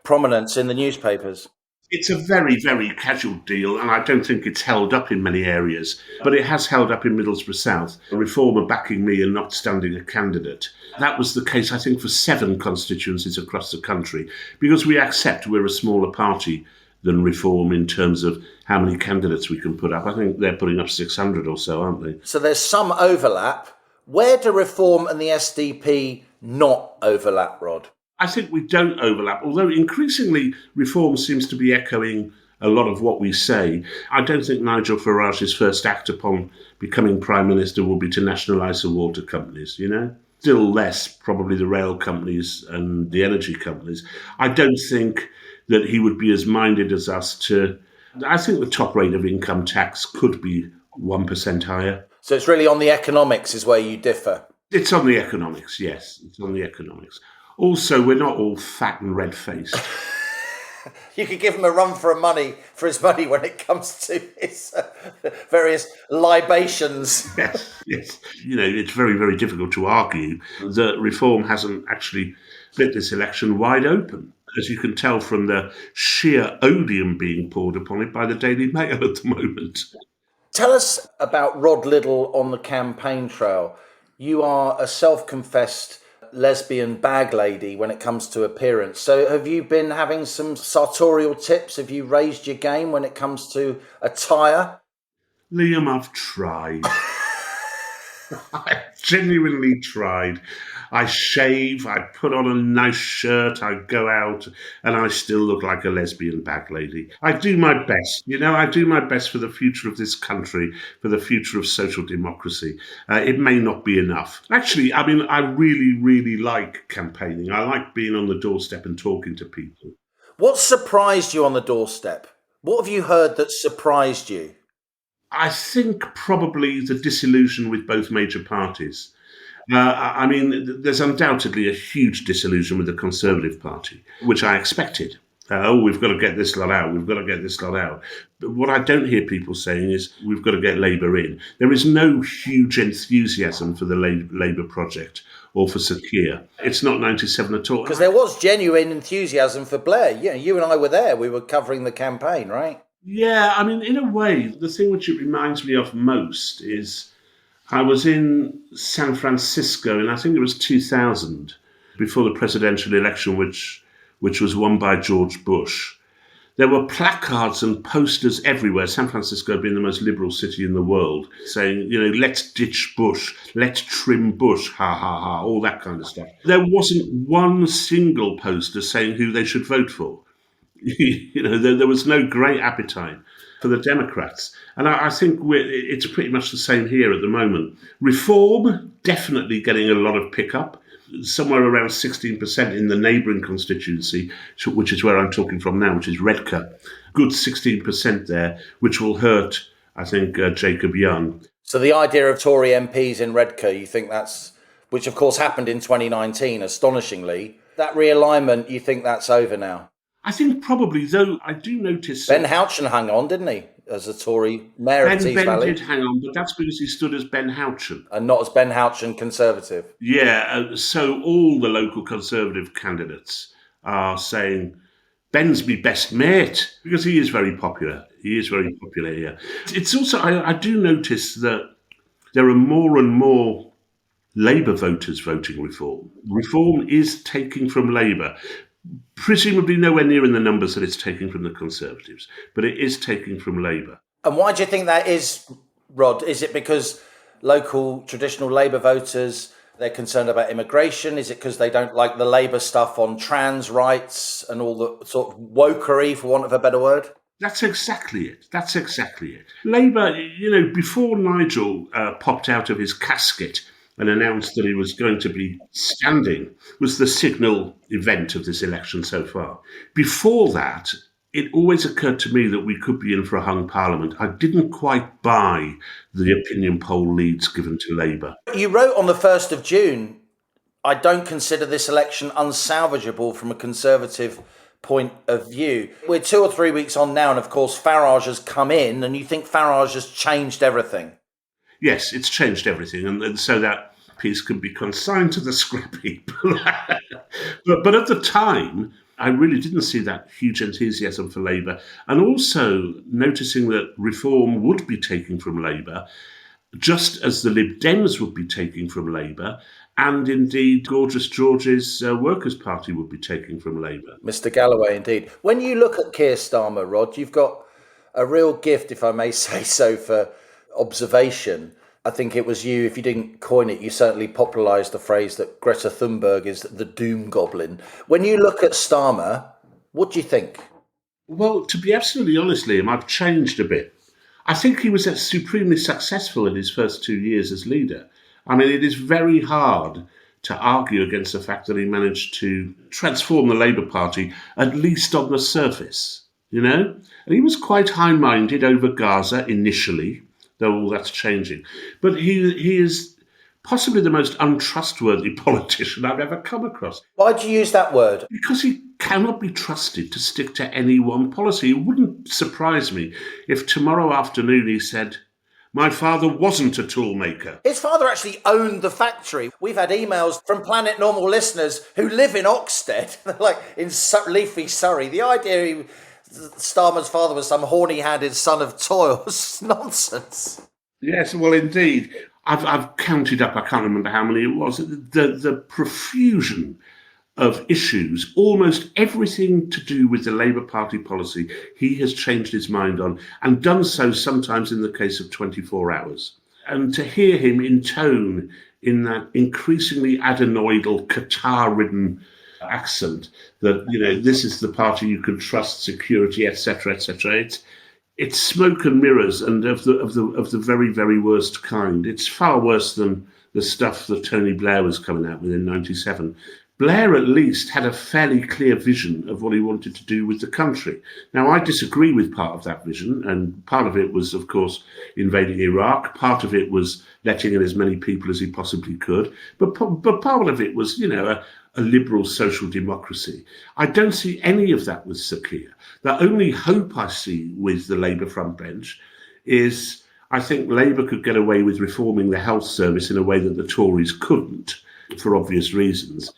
prominence in the newspapers. It's a very, very casual deal, and I don't think it's held up in many areas, but it has held up in Middlesbrough South. Reform are backing me and not standing a candidate. That was the case, I think, for 7 constituencies across the country, because we accept we're a smaller party than Reform in terms of how many candidates we can put up. I think they're putting up 600 or so, aren't they? So there's some overlap. Where do Reform and the SDP not overlap, Rod? I think we don't overlap, although increasingly Reform seems to be echoing a lot of what we say. I don't think Nigel Farage's first act upon becoming Prime Minister will be to nationalise the water companies, you know? Still less probably the rail companies and the energy companies. I don't think that he would be as minded as us to... I think the top rate of income tax could be 1% higher. So it's really on the economics is where you differ? It's on the economics, yes. It's on the economics. Also, we're not all fat and red-faced. You could give him a run for his money when it comes to his various libations. Yes. You know, it's very, very difficult to argue that Reform hasn't actually split this election wide open, as you can tell from the sheer odium being poured upon it by the Daily Mail at the moment. Tell us about Rod Liddle on the campaign trail. You are a self-confessed lesbian bag lady when it comes to appearance. So have you been having some sartorial tips? Have you raised your game when it comes to attire? Liam, I've tried. I've genuinely tried. I shave, I put on a nice shirt, I go out, and I still look like a lesbian bag lady. I do my best, I do my best for the future of this country, for the future of social democracy. It may not be enough. Actually, I mean, I really, really like campaigning. I like being on the doorstep and talking to people. What surprised you on the doorstep? What have you heard that surprised you? I think probably the disillusion with both major parties. I mean, there's undoubtedly a huge disillusion with the Conservative Party, which I expected. We've got to get this lot out. We've got to get this lot out. But what I don't hear people saying is we've got to get Labour in. There is no huge enthusiasm for the Labour project or for Sir Keir. It's not 97 at all. Because there was genuine enthusiasm for Blair. You and I were there. We were covering the campaign, right? Yeah, I mean, in a way, the thing which it reminds me of most is I was in San Francisco in, I think it was 2000, before the presidential election, which was won by George Bush. There were placards and posters everywhere, San Francisco being the most liberal city in the world, saying, let's ditch Bush, let's trim Bush, ha, ha, ha, all that kind of stuff. There wasn't one single poster saying who they should vote for. There was no great appetite for the Democrats. And I think it's pretty much the same here at the moment. Reform, definitely getting a lot of pickup, somewhere around 16% in the neighbouring constituency, which is where I'm talking from now, which is Redcar. Good 16% there, which will hurt, I think, Jacob Young. So the idea of Tory MPs in Redcar, you think that's, which of course happened in 2019, astonishingly, that realignment, you think that's over now? I think probably, though I do notice... Ben Houchen hung on, didn't he, as a Tory mayor of Tees Valley? Ben did hang on, but that's because he stood as Ben Houchen. And not as Ben Houchen Conservative. Yeah, so all the local Conservative candidates are saying, Ben's me best mate, because he is very popular. He is very popular here. It's also, I do notice that there are more and more Labour voters voting Reform. Reform is taking from Labour. Presumably nowhere near in the numbers that it's taking from the Conservatives, but it is taking from Labour. And why do you think that is, Rod? Is it because local traditional Labour voters, they're concerned about immigration? Is it because they don't like the Labour stuff on trans rights and all the sort of wokery, for want of a better word? That's exactly it. That's exactly it. Labour, before Nigel popped out of his casket and announced that he was going to be standing, was the signal event of this election so far. Before that, it always occurred to me that we could be in for a hung parliament. I didn't quite buy the opinion poll leads given to Labour. You wrote on the 1st of June, I don't consider this election unsalvageable from a Conservative point of view. We're 2 or 3 weeks on now, and of course Farage has come in, and you think Farage has changed everything? Yes, it's changed everything, and so that piece can be consigned to the scrap heap. but at the time, I really didn't see that huge enthusiasm for Labour. And also noticing that Reform would be taking from Labour, just as the Lib Dems would be taking from Labour, and indeed Gorgeous George's Workers' Party would be taking from Labour. Mr. Galloway, indeed. When you look at Keir Starmer, Rod, you've got a real gift, if I may say so, for observation. I think it was you, if you didn't coin it, you certainly popularised the phrase that Greta Thunberg is the doom goblin. When you look at Starmer, what do you think? Well, to be absolutely honest, Liam, I've changed a bit. I think he was supremely successful in his first 2 years as leader. I mean, it is very hard to argue against the fact that he managed to transform the Labour Party, at least on the surface, And he was quite high-minded over Gaza initially, though all that's changing. But he is possibly the most untrustworthy politician I've ever come across. Why do you use that word? Because he cannot be trusted to stick to any one policy. It wouldn't surprise me if tomorrow afternoon he said, my father wasn't a toolmaker. His father actually owned the factory. We've had emails from Planet Normal listeners who live in Oxted, like in leafy Surrey. The idea Starmer's father was some horny-handed son of toil was nonsense. Yes, well, indeed. I've counted up, I can't remember how many it was, the profusion of issues, almost everything to do with the Labour Party policy, he has changed his mind on, and done so sometimes in the case of 24 hours. And to hear him intone in that increasingly adenoidal, catarrh-ridden accent that, this is the party you can trust, security, etc., etc. It's smoke and mirrors, and of the very, very worst kind. It's far worse than the stuff that Tony Blair was coming out with in 97. Blair at least had a fairly clear vision of what he wanted to do with the country. Now, I disagree with part of that vision, and part of it was, of course, invading Iraq. Part of it was letting in as many people as he possibly could. But part of it was, a liberal social democracy. I don't see any of that with Sir Keir. The only hope I see with the Labour front bench is I think Labour could get away with reforming the health service in a way that the Tories couldn't, for obvious reasons.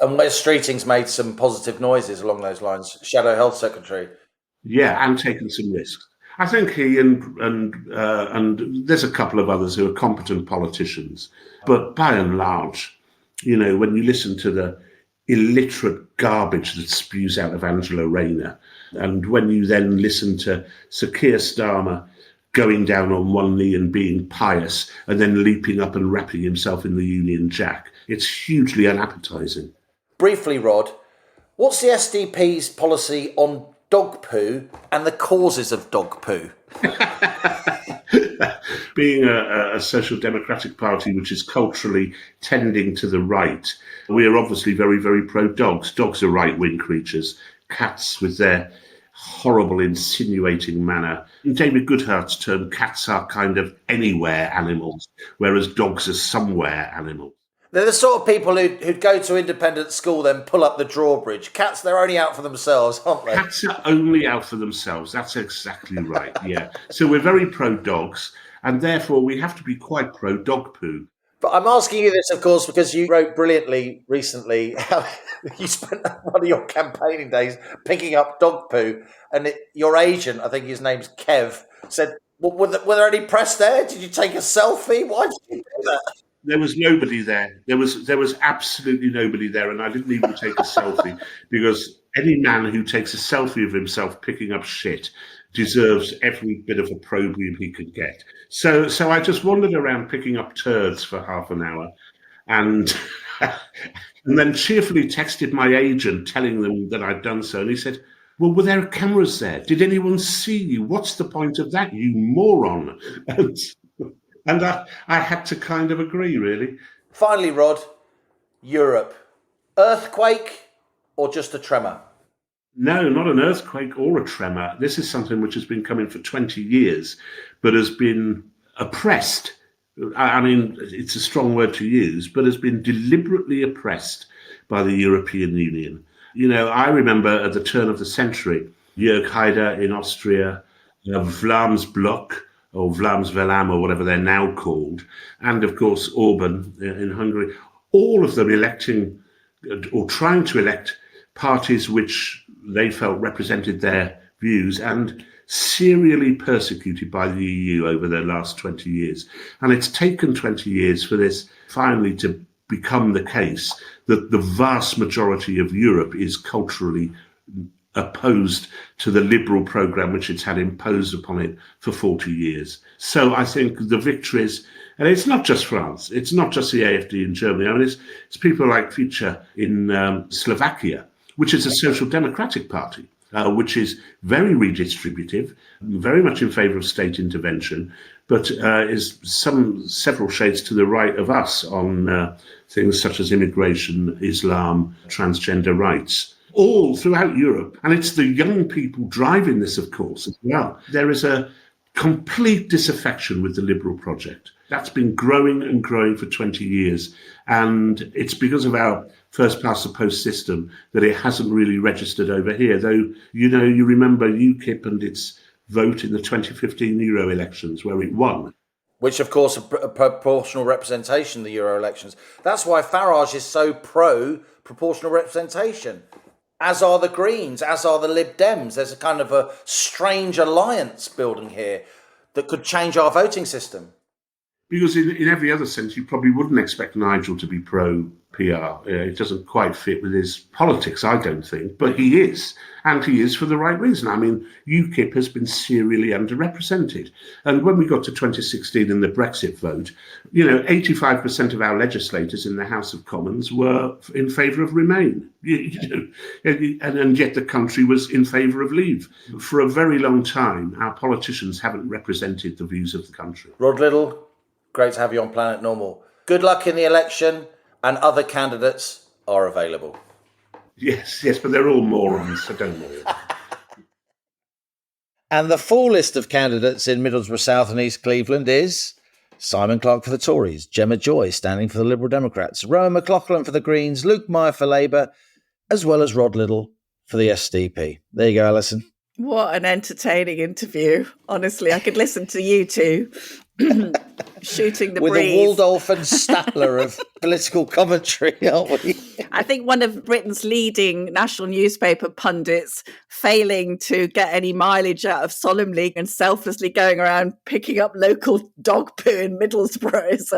And Wes Streeting's made some positive noises along those lines. Shadow Health Secretary. Yeah, and taken some risks. I think he and there's a couple of others who are competent politicians. But by and large, when you listen to the illiterate garbage that spews out of Angela Rayner, and when you then listen to Sir Keir Starmer going down on one knee and being pious, and then leaping up and wrapping himself in the Union Jack, it's hugely unappetising. Briefly, Rod, what's the SDP's policy on dog poo and the causes of dog poo? Being a social democratic party which is culturally tending to the right, we are obviously very, very pro-dogs. Dogs are right-wing creatures. Cats with their horrible, insinuating manner. In David Goodhart's term, cats are kind of anywhere animals, whereas dogs are somewhere animals. They're the sort of people who'd go to independent school, then pull up the drawbridge. Cats, they're only out for themselves, aren't they? Cats are only out for themselves. That's exactly right, yeah. So we're very pro-dogs, and therefore we have to be quite pro-dog poo. But I'm asking you this, of course, because you wrote brilliantly recently how you spent one of your campaigning days picking up dog poo, and your agent, I think his name's Kev, said, well, were there any press there? Did you take a selfie? Why did you do that? There was nobody there. There was absolutely nobody there, and I didn't even take a selfie, because any man who takes a selfie of himself picking up shit deserves every bit of opprobrium he could get. So I just wandered around picking up turds for half an hour, and and then cheerfully texted my agent telling them that I'd done so, and he said, well, were there cameras there? Did anyone see you? What's the point of that, you moron? And I had to kind of agree, really. Finally, Rod, Europe. Earthquake or just a tremor? No, not an earthquake or a tremor. This is something which has been coming for 20 years, but has been oppressed. I mean, it's a strong word to use, but has been deliberately oppressed by the European Union. You know, I remember at the turn of the century, Jörg Haider in Austria, Vlaams Blok, or Vlaams Velam, or whatever they're now called, and of course Orban in Hungary, all of them electing or trying to elect parties which they felt represented their views, and serially persecuted by the EU over the last 20 years. And it's taken 20 years for this finally to become the case that the vast majority of Europe is culturally opposed to the liberal programme which it's had imposed upon it for 40 years. So I think the victories, and it's not just France, it's not just the AfD in Germany, I mean, it's people like Fico in Slovakia, which is a social democratic party, which is very redistributive, very much in favour of state intervention, but is several shades to the right of us on things such as immigration, Islam, transgender rights, all throughout Europe. And it's the young people driving this, of course, as well. There is a complete disaffection with the liberal project. That's been growing and growing for 20 years. And it's because of our first past the post system that it hasn't really registered over here. Though, you know, you remember UKIP and its vote in the 2015 Euro elections where it won. Which, of course, a proportional representation, the Euro elections. That's why Farage is so pro-proportional representation. As are the Greens, as are the Lib Dems. There's a kind of a strange alliance building here that could change our voting system. Because in every other sense, you probably wouldn't expect Nigel to be pro-PR. It doesn't quite fit with his politics, I don't think. But he is. And he is for the right reason. I mean, UKIP has been serially underrepresented. And when we got to 2016 in the Brexit vote, you know, 85% of our legislators in the House of Commons were in favour of Remain. And yet the country was in favour of Leave. For a very long time, our politicians haven't represented the views of the country. Rod Liddle, great to have you on Planet Normal. Good luck in the election, and other candidates are available. Yes, but they're all morons, so don't worry. And the full list of candidates in Middlesbrough South and East Cleveland is Simon Clarke for the Tories, Gemma Joy standing for the Liberal Democrats, Rowan McLaughlin for the Greens, Luke Meyer for Labour, as well as Rod Liddle for the SDP. There you go, Allison. What an entertaining interview. Honestly, I could listen to you two shooting the breeze. With a Waldorf and Statler of political commentary, aren't we? I think one of Britain's leading national newspaper pundits failing to get any mileage out of solemnly and selflessly going around picking up local dog poo in Middlesbrough is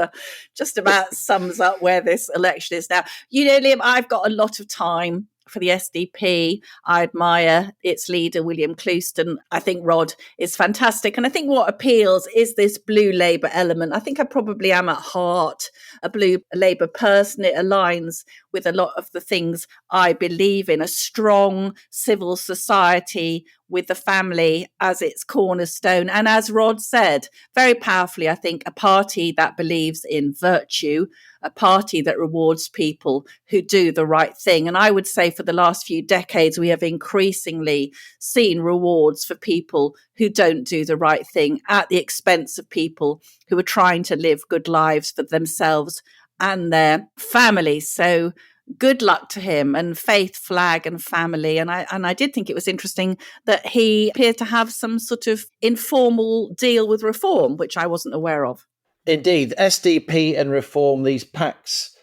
just about sums up where this election is now. You know, Liam, I've got a lot of time for the SDP. I admire its leader, William Clouston. I think Rod is fantastic. And I think what appeals is this blue Labour element. I think I probably am at heart a blue Labour person. It aligns with a lot of the things I believe in, a strong civil society with the family as its cornerstone. And as Rod said, very powerfully, I think, a party that believes in virtue, a party that rewards people who do the right thing. And I would say for the last few decades, we have increasingly seen rewards for people who don't do the right thing at the expense of people who are trying to live good lives for themselves and their families. So good luck to him, and faith, flag and family. And I did think it was interesting that he appeared to have some sort of informal deal with Reform, which I wasn't aware of. Indeed, SDP and Reform, these pacts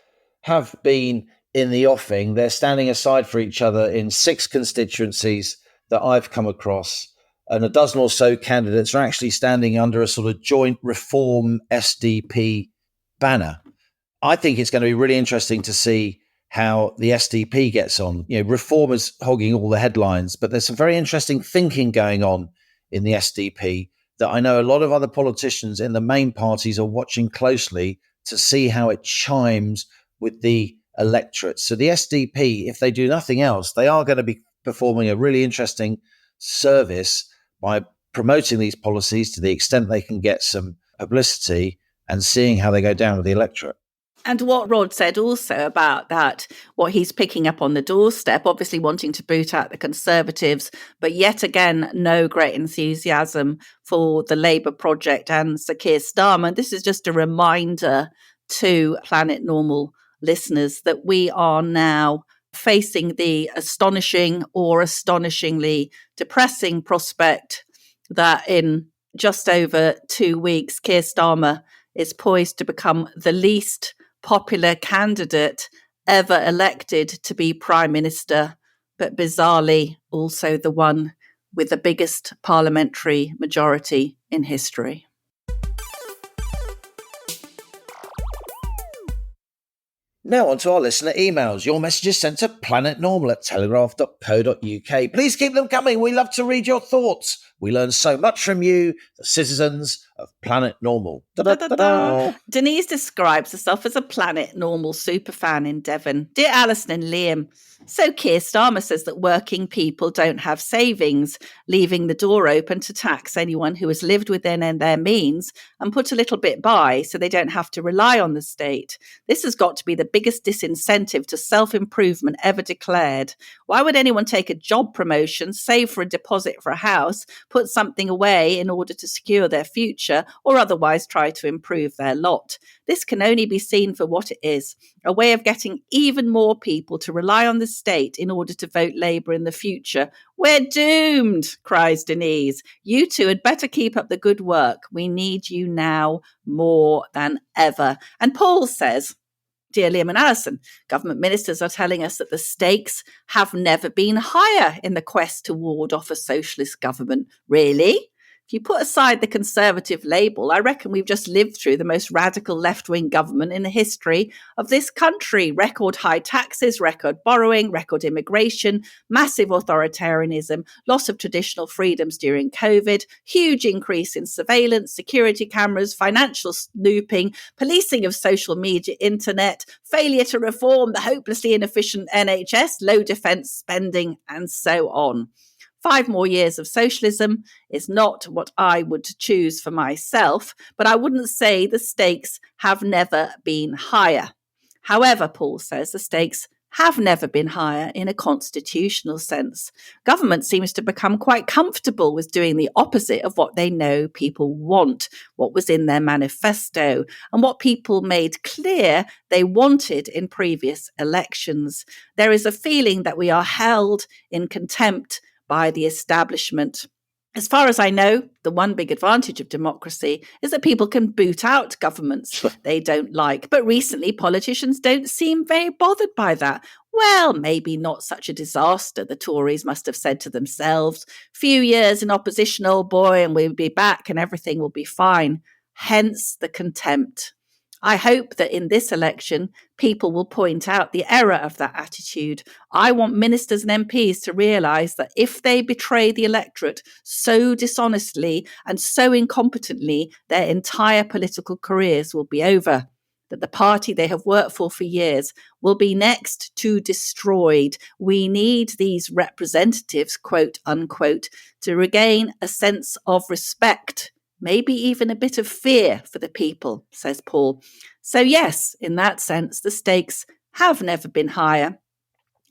have been in the offing. They're standing aside for each other in 6 constituencies that I've come across. And a dozen or so candidates are actually standing under a sort of joint Reform SDP banner. I think it's going to be really interesting to see how the SDP gets on. Reform is hogging all the headlines, but there's some very interesting thinking going on in the SDP that I know a lot of other politicians in the main parties are watching closely to see how it chimes with the electorate. So the SDP, if they do nothing else, they are going to be performing a really interesting service by promoting these policies to the extent they can get some publicity and seeing how they go down with the electorate. And what Rod said also about that, what he's picking up on the doorstep, obviously wanting to boot out the Conservatives, but yet again, no great enthusiasm for the Labour project and Sir Keir Starmer. This is just a reminder to Planet Normal listeners that we are now facing the astonishing or astonishingly depressing prospect that in just over 2 weeks, Keir Starmer is poised to become the least popular candidate ever elected to be Prime Minister, but bizarrely also the one with the biggest parliamentary majority in history. Now on to our listener emails. Your messages sent to planetnormal@telegraph.co.uk. Please keep them coming. We love to read your thoughts. We learn so much from you, the citizens of Planet Normal. Da-da-da-da. Denise describes herself as a Planet Normal superfan in Devon. Dear Allison and Liam, so Keir Starmer says that working people don't have savings, leaving the door open to tax anyone who has lived within their means and put a little bit by so they don't have to rely on the state. This has got to be the biggest disincentive to self-improvement ever declared. Why would anyone take a job promotion, save for a deposit for a house, put something away in order to secure their future, or otherwise try to improve their lot? This can only be seen for what it is, a way of getting even more people to rely on the state in order to vote Labour in the future. We're doomed, cries Denise. You two had better keep up the good work. We need you now more than ever. And Paul says, Dear Liam and Allison, government ministers are telling us that the stakes have never been higher in the quest to ward off a socialist government. Really? If you put aside the Conservative label, I reckon we've just lived through the most radical left-wing government in the history of this country. Record high taxes, record borrowing, record immigration, massive authoritarianism, loss of traditional freedoms during COVID, huge increase in surveillance, security cameras, financial snooping, policing of social media, internet, failure to reform the hopelessly inefficient NHS, low defence spending, and so on. 5 more years of socialism is not what I would choose for myself, but I wouldn't say the stakes have never been higher. However, Paul says the stakes have never been higher in a constitutional sense. Government seems to become quite comfortable with doing the opposite of what they know people want, what was in their manifesto, and what people made clear they wanted in previous elections. There is a feeling that we are held in contempt by the establishment. As far as I know, the one big advantage of democracy is that people can boot out governments they don't like. But recently, politicians don't seem very bothered by that. Well, maybe not such a disaster, the Tories must have said to themselves. Few years in opposition, old boy, and we'll be back and everything will be fine. Hence the contempt. I hope that in this election, people will point out the error of that attitude. I want ministers and MPs to realise that if they betray the electorate so dishonestly and so incompetently, their entire political careers will be over. that the party they have worked for years will be next to destroyed. We need these representatives, quote unquote, to regain a sense of respect, maybe even a bit of fear for the people, says Paul. So yes, in that sense, the stakes have never been higher.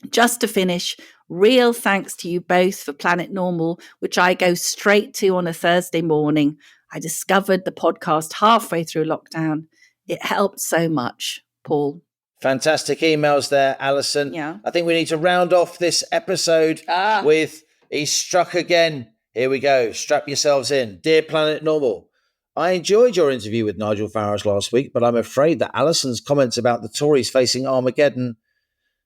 Just to finish, real thanks to you both for Planet Normal, which I go straight to on a Thursday morning. I discovered the podcast halfway through lockdown. It helped so much, Paul. Fantastic emails there, Allison. Yeah. I think we need to round off this episode with He's Struck Again. Here we go. Strap yourselves in. Dear Planet Normal, I enjoyed your interview with Nigel Farage last week, but I'm afraid that Allison's comments about the Tories facing Armageddon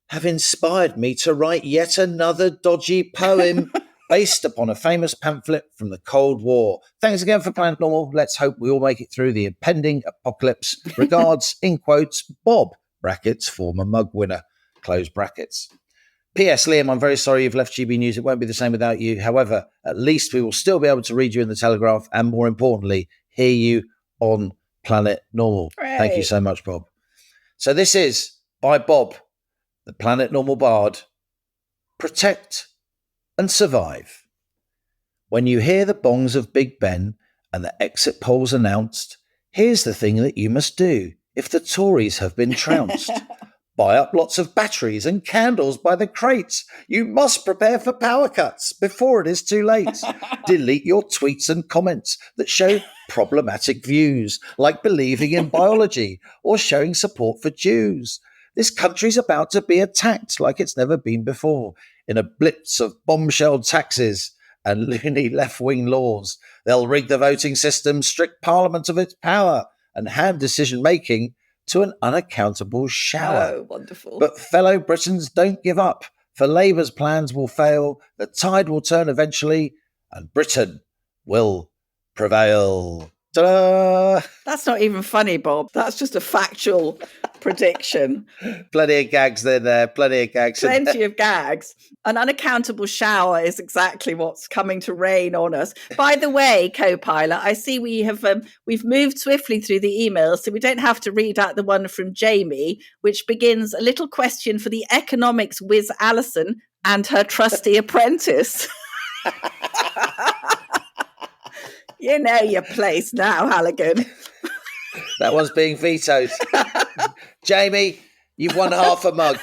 have inspired me to write yet another dodgy poem based upon a famous pamphlet from the Cold War. Thanks again for Planet Normal. Let's hope we all make it through the impending apocalypse. Regards, in quotes, Bob, brackets, former mug winner, close brackets. P.S. Liam, I'm very sorry you've left GB News. It won't be the same without you. However, at least we will still be able to read you in the Telegraph and, more importantly, hear you on Planet Normal. Hooray. Thank you so much, Bob. So this is, by Bob, the Planet Normal Bard, Protect and Survive. When you hear the bongs of Big Ben and the exit polls announced, here's the thing that you must do if the Tories have been trounced. Buy up lots of batteries and candles by the crates. You must prepare for power cuts before it is too late. Delete your tweets and comments that show problematic views, like believing in biology or showing support for Jews. This country's about to be attacked like it's never been before, in a blitz of bombshell taxes and loony left-wing laws. They'll rig the voting system, strip Parliament of its power, and hand decision-making to an unaccountable shower. Oh, wonderful. But fellow Britons, don't give up, for Labour's plans will fail, the tide will turn eventually, and Britain will prevail. Ta-da! That's not even funny, Bob. That's just a factual prediction. Plenty of gags there. Plenty of gags. Plenty of gags. An unaccountable shower is exactly what's coming to rain on us. By the way, co-pilot, I see we've moved swiftly through the emails, so we don't have to read out the one from Jamie, which begins, a little question for the economics whiz Allison and her trusty apprentice. You know your place now, Halligan. That one's being vetoed. Jamie, you've won half a mug.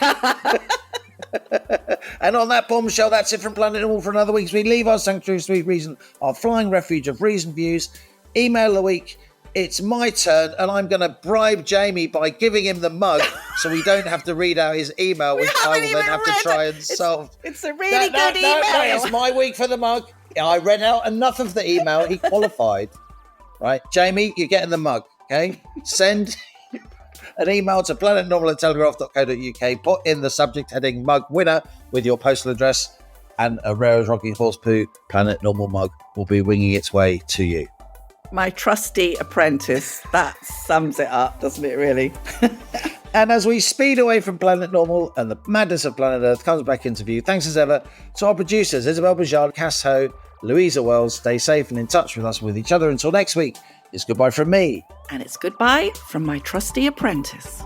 And on that bombshell, that's it from Planet Normal for another week. We leave our sanctuary, sweet reason, our flying refuge of reason views. Email of the week. It's my turn, and I'm going to bribe Jamie by giving him the mug so we don't have to read out his email, which I will then have to try and solve. It's a really good email. No, it's my week for the mug. I read out enough of the email. He qualified. Right, Jamie, you're getting the mug, okay? Send an email to planetnormal@telegraph.co.uk. Put in the subject heading mug winner with your postal address, and a rare as rocking horse poo Planet Normal mug will be winging its way to you. My trusty apprentice. That sums it up, doesn't it, really? And as we speed away from Planet Normal and the madness of Planet Earth comes back into view, thanks as ever to our producers, Isabel Bajard, Cass Ho, Louisa Wells. Stay safe and in touch with us and with each other. Until next week, it's goodbye from me. And it's goodbye from my trusty apprentice.